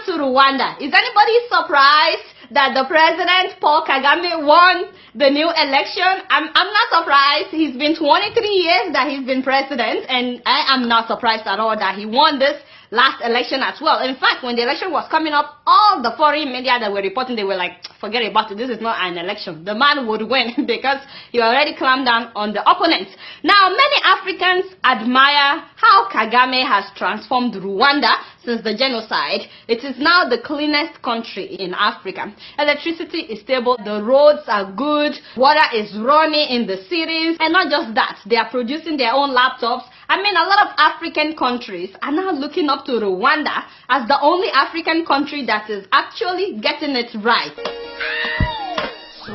to Rwanda. Is anybody surprised that the president, Paul Kagame, won the new election? I'm not surprised. He's been 23 years that he's been president, and I am not surprised at all that he won this last election as well. In fact, when the election was coming up, all the foreign media that were reporting, they were like, forget about it, this is not an election. The man would win because he already clamped down on the opponents. Now, many Africans admire how Kagame has transformed Rwanda since the genocide. It is now the cleanest country in Africa. Electricity is stable, the roads are good, water is running in the cities, and not just that, they are producing their own laptops. I mean, a lot of African countries are now looking up to Rwanda as the only African country that is actually getting it right. So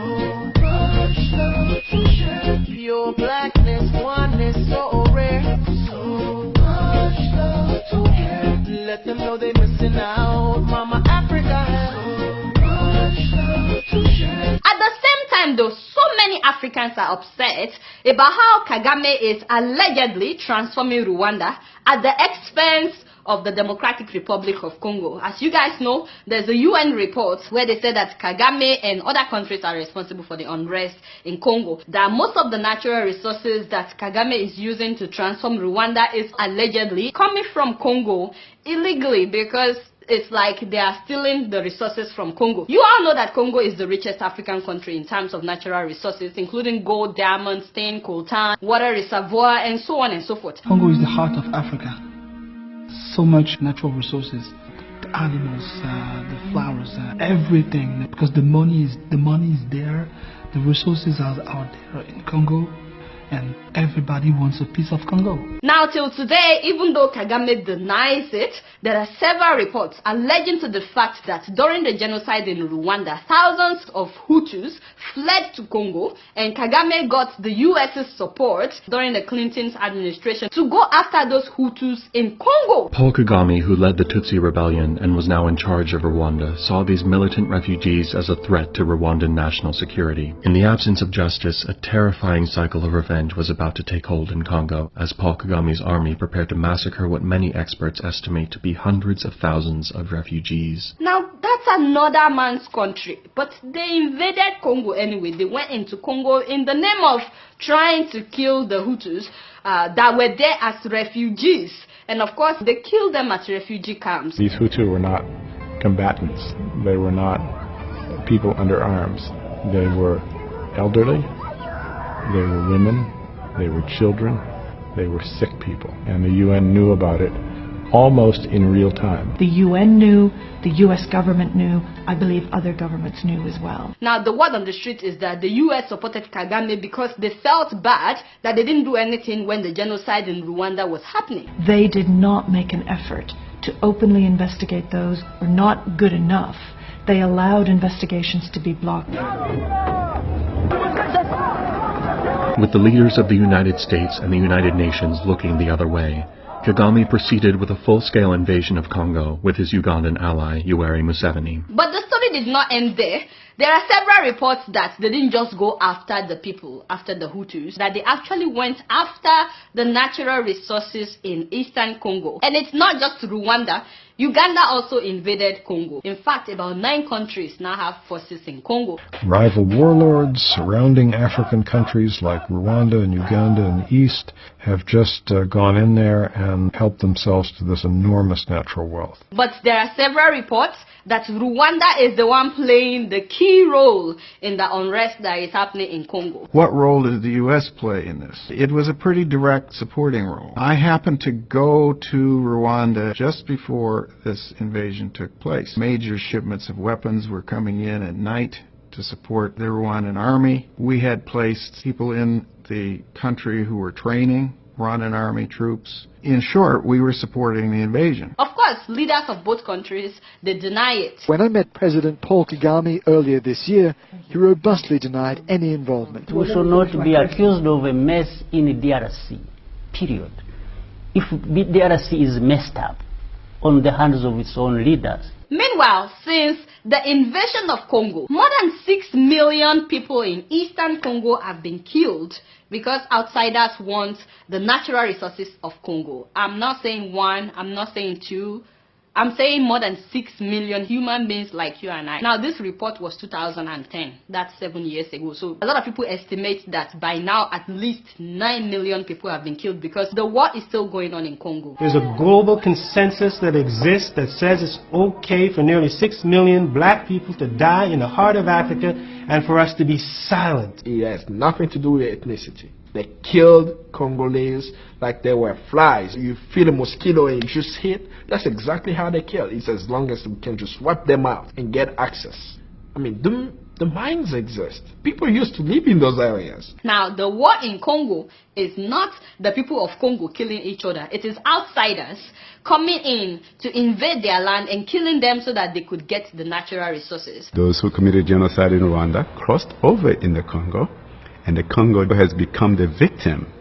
much love to share. Pure blackness, oneness so rare. So much love to care. Let them know they're missing out. Mama Africa has so much love to share. At the same time though, so many Africans are upset about how Kagame is allegedly transforming Rwanda at the expense of the Democratic Republic of Congo. As you guys know, there's a UN report where they say that Kagame and other countries are responsible for the unrest in Congo. That most of the natural resources that Kagame is using to transform Rwanda is allegedly coming from Congo illegally, because it's like they are stealing the resources from Congo. You all know that Congo is the richest African country in terms of natural resources, including gold, diamonds, tin, coltan, water reservoir, and so on and so forth. Congo is the heart of Africa. So much natural resources, the animals, the flowers, everything. Because the money is there, the resources are there in Congo, and everybody wants a piece of Congo. Now till today, even though Kagame denies it, there are several reports alleging to the fact that during the genocide in Rwanda, thousands of Hutus fled to Congo, and Kagame got the US's support during the Clinton's administration to go after those Hutus in Congo. Paul Kagame, who led the Tutsi rebellion and was now in charge of Rwanda, saw these militant refugees as a threat to Rwandan national security. In the absence of justice, a terrifying cycle of revenge was about to take hold in Congo, as Paul Kagame's army prepared to massacre what many experts estimate to be hundreds of thousands of refugees. Now, that's another man's country, but they invaded Congo anyway. They went into Congo in the name of trying to kill the Hutus that were there as refugees. And of course, they killed them at refugee camps. These Hutu were not combatants. They were not people under arms. They were elderly. They were women, they were children, they were sick people, and the UN knew about it almost in real time. The UN knew, the US government knew, I believe other governments knew as well. Now the word on the street is that the US supported Kagame because they felt bad that they didn't do anything when the genocide in Rwanda was happening. They did not make an effort to openly investigate those who were not good enough. They allowed investigations to be blocked. With the leaders of the United States and the United Nations looking the other way, Kagame proceeded with a full-scale invasion of Congo with his Ugandan ally, Yoweri Museveni. But the story did not end there. There are several reports that they didn't just go after the people, after the Hutus, that they actually went after the natural resources in eastern Congo. And it's not just Rwanda. Uganda also invaded Congo. In fact, about 9 countries now have forces in Congo. Rival warlords surrounding African countries like Rwanda and Uganda in the east have just gone in there and helped themselves to this enormous natural wealth. But there are several reports that Rwanda is the one playing the key role in the unrest that is happening in Congo. What role did the U.S. play in this? It was a pretty direct supporting role. I happened to go to Rwanda just before this invasion took place. Major shipments of weapons were coming in at night to support the Rwandan army. We had placed people in the country who were training Rwandan army troops. In short, we were supporting the invasion. Of course, leaders of both countries, they deny it. When I met President Paul Kagame earlier this year, he robustly denied any involvement. We should not be accused of a mess in the DRC, period. If the DRC is messed up on the hands of its own leaders. Meanwhile, since the invasion of Congo, more than 6 million people in eastern Congo have been killed because outsiders want the natural resources of Congo. I'm not saying 1, I'm not saying 2, I'm saying more than 6 million human beings like you and I. Now, this report was 2010. That's 7 years ago. So a lot of people estimate that by now at least 9 million people have been killed because the war is still going on in Congo. There's a global consensus that exists that says it's okay for nearly 6 million black people to die in the heart of Africa and for us to be silent. It has nothing to do with ethnicity. They killed Congolese like they were flies. You feel a mosquito and you just hit. That's exactly how they kill. It's as long as we can just wipe them out and get access. I mean, the mines exist. People used to live in those areas. Now, the war in Congo is not the people of Congo killing each other. It is outsiders coming in to invade their land and killing them so that they could get the natural resources. Those who committed genocide in Rwanda crossed over in the Congo, and the Congo has become the victim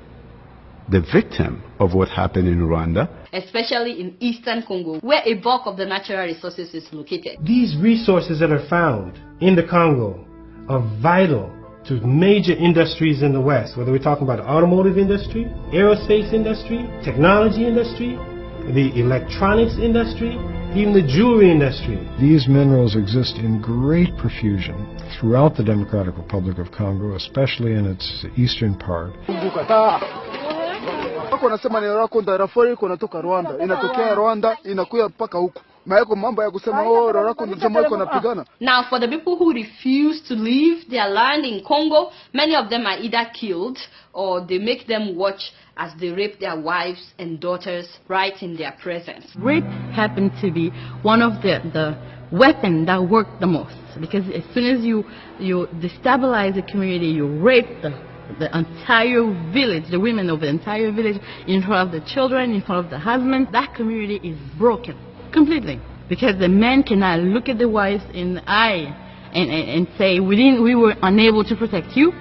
of what happened in Rwanda. Especially in eastern Congo, where a bulk of the natural resources is located. These resources that are found in the Congo are vital to major industries in the West, whether we're talking about the automotive industry, aerospace industry, technology industry, the electronics industry, even the jewelry industry. These minerals exist in great profusion throughout the Democratic Republic of Congo, especially in its eastern part. Wanasema ni rako iko natoka Rwanda, inatokea Rwanda inakuja mpaka huko. Mambo ya kusema rako iko napigana. Now, for the people who refuse to leave their land in Congo, many of them are either killed or they make them watch as they rape their wives and daughters right in their presence. Rape happened to be one of the weapons that worked the most, because as soon as you destabilize the community, you rape the entire village, the women of the entire village, in front of the children, in front of the husband. That community is broken completely, because the men cannot look at the wives in the eye and say, we were unable to protect you,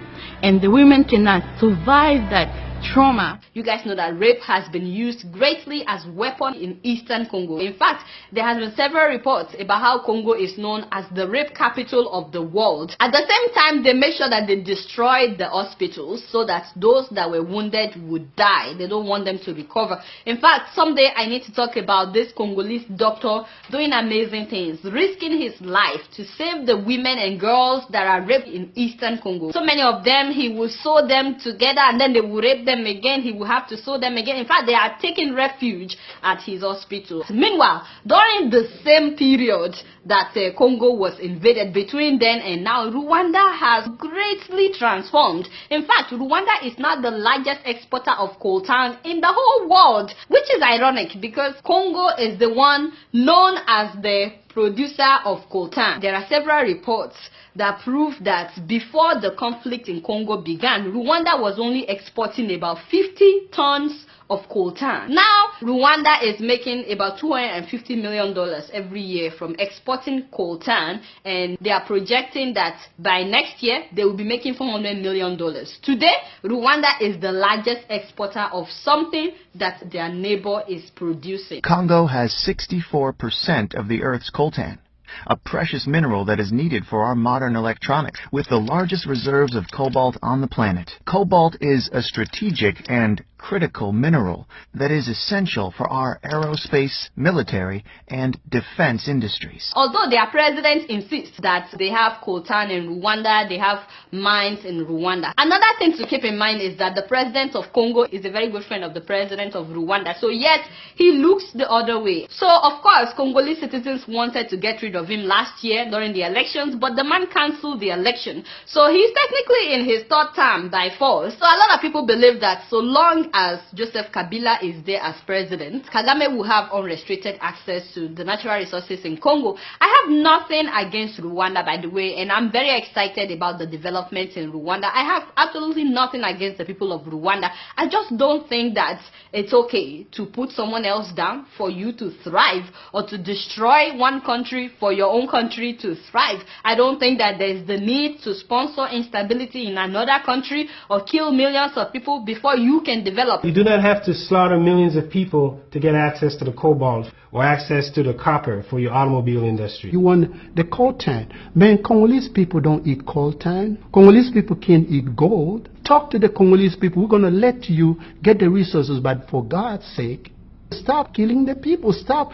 and the women cannot survive that trauma. You guys know that rape has been used greatly as weapon in eastern Congo. In fact, there has been several reports about how Congo is known as the rape capital of the world. At the same time, they make sure that they destroyed the hospitals so that those that were wounded would die. They don't want them to recover. In fact, someday I need to talk about this Congolese doctor doing amazing things, risking his life to save the women and girls that are raped in eastern Congo. So many of them, he will sew them together and then they will rape them again. He will have to sew them again. In fact, they are taking refuge at his hospital. Meanwhile, during the same period that Congo was invaded, between then and now, Rwanda has greatly transformed. In fact, Rwanda is now the largest exporter of coltan in the whole world, which is ironic because Congo is the one known as the producer of coltan. There are several reports that prove that before the conflict in Congo began, Rwanda was only exporting about 50 tons of coltan. Now, Rwanda is making about $250 million every year from exporting coltan, and they are projecting that by next year, they will be making $400 million. Today, Rwanda is the largest exporter of something that their neighbor is producing. Congo has 64% of the Earth's coltan, a precious mineral that is needed for our modern electronics, with the largest reserves of cobalt on the planet. Cobalt is a strategic and critical mineral that is essential for our aerospace, military, and defense industries. Although their president insists that they have coltan in Rwanda, they have mines in Rwanda. Another thing to keep in mind is that the president of Congo is a very good friend of the president of Rwanda, so yet he looks the other way. So of course, Congolese citizens wanted to get rid of him last year during the elections, but the man cancelled the election. So he's technically in his third term by force. So a lot of people believe that so long as Joseph Kabila is there as president, Kagame will have unrestricted access to the natural resources in Congo. I have nothing against Rwanda, by the way, and I'm very excited about the developments in Rwanda. I have absolutely nothing against the people of Rwanda. I just don't think that it's okay to put someone else down for you to thrive, or to destroy one country for your own country to thrive. I don't think that there's the need to sponsor instability in another country or kill millions of people before you can develop. You do not have to slaughter millions of people to get access to the cobalt or access to the copper for your automobile industry. You want the coltan. Man, Congolese people don't eat coltan. Congolese people can't eat gold. Talk to the Congolese people. We're going to let you get the resources, but for God's sake, stop killing the people. Stop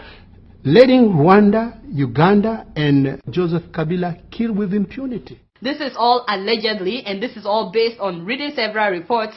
letting Rwanda, Uganda, and Joseph Kabila kill with impunity. This is all allegedly, and this is all based on reading several reports,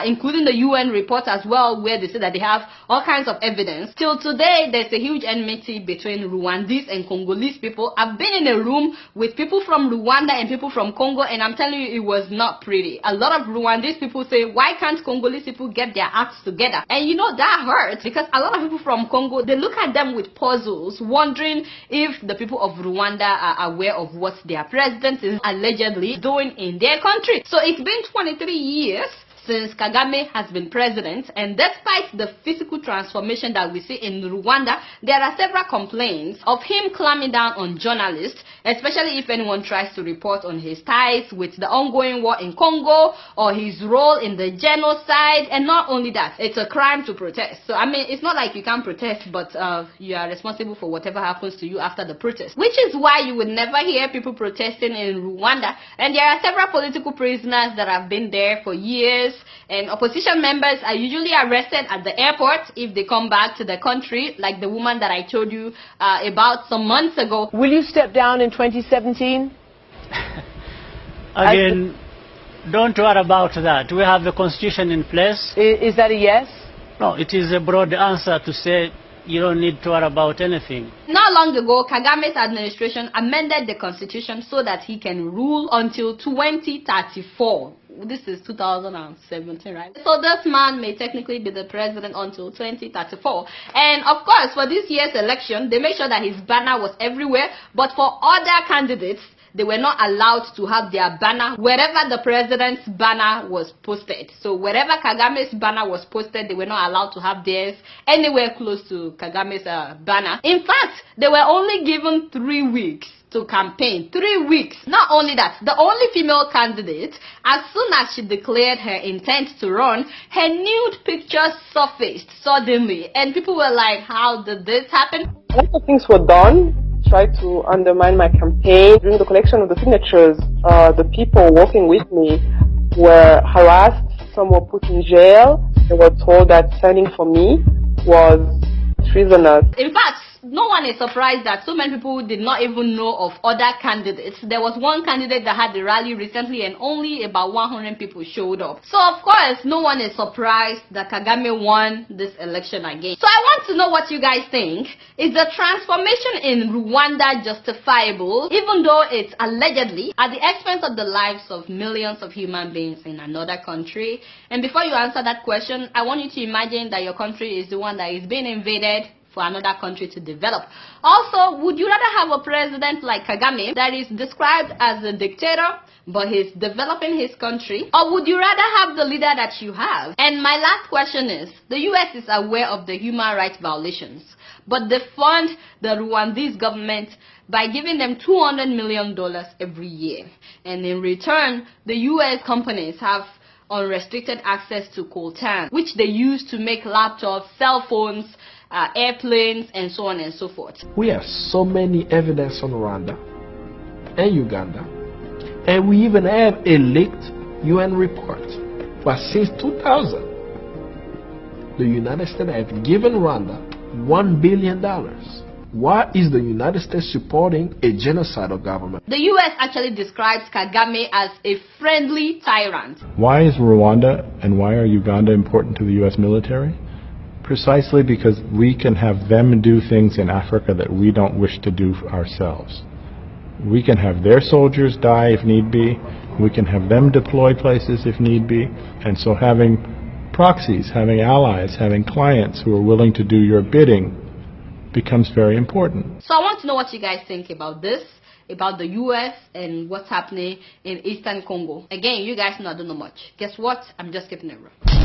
including the UN report as well, where they say that they have all kinds of evidence. Till today, there's a huge enmity between Rwandese and Congolese people. I've been in a room with people from Rwanda and people from Congo, and I'm telling you, it was not pretty. A lot of Rwandese people say, why can't Congolese people get their acts together? And you know, that hurts, because a lot of people from Congo, they look at them with puzzles, wondering if the people of Rwanda are aware of what their president is allegedly doing in their country. So it's been 23 years since Kagame has been president, and despite the physical transformation that we see in Rwanda, there are several complaints of him clamping down on journalists, especially if anyone tries to report on his ties with the ongoing war in Congo or his role in the genocide. And not only that, it's a crime to protest. So I mean, it's not like you can't protest, but you are responsible for whatever happens to you after the protest, which is why you would never hear people protesting in Rwanda. And there are several political prisoners that have been there for years, and opposition members are usually arrested at the airport if they come back to the country, like the woman that I told you about some months ago. Will you step down in 2017? Again, don't worry about that. We have the constitution in place. Is that a yes? No, it is a broad answer to say you don't need to worry about anything. Not long ago, Kagame's administration amended the constitution so that he can rule until 2034. This is 2017, right? So this man may technically be the president until 2034. And of course, for this year's election, they made sure that his banner was everywhere. But for other candidates, they were not allowed to have their banner wherever the president's banner was posted. So wherever Kagame's banner was posted, they were not allowed to have theirs anywhere close to Kagame's banner. In fact, they were only given 3 weeks to campaign. 3 weeks. Not only that, the only female candidate, as soon as she declared her intent to run, her nude pictures surfaced suddenly. And people were like, how did this happen? A lot of things were done, tried to undermine my campaign. During the collection of the signatures, the people working with me were harassed. Some were put in jail. They were told that standing for me was treasonous. In fact, no one is surprised that so many people did not even know of other candidates. There was one candidate that had the rally recently and only about 100 people showed up. So of course, no one is surprised that Kagame won this election again. So I want to know what you guys think. Is the transformation in Rwanda justifiable, even though it's allegedly at the expense of the lives of millions of human beings in another country? And before you answer that question, I want you to imagine that your country is the one that is being invaded for another country to develop. Also, would you rather have a president like Kagame that is described as a dictator, but he's developing his country? Or would you rather have the leader that you have? And my last question is, the US is aware of the human rights violations, but they fund the Rwandese government by giving them $200 million every year. And in return, the US companies have unrestricted access to coltan, which they use to make laptops, cell phones, airplanes, and so on and so forth. We have so many evidence on Rwanda and Uganda, and we even have a leaked UN report. But since 2000, the United States have given Rwanda $1 billion. Why is the United States supporting a genocidal government? The US actually describes Kagame as a friendly tyrant. Why is Rwanda and why are Uganda important to the US military? Precisely because we can have them do things in Africa that we don't wish to do ourselves. We can have their soldiers die if need be. We can have them deploy places if need be. And so having proxies, having allies, having clients who are willing to do your bidding becomes very important. So I want to know what you guys think about this, about the US and what's happening in Eastern Congo. Again, you guys don't know much. Guess what? I'm just keeping it real.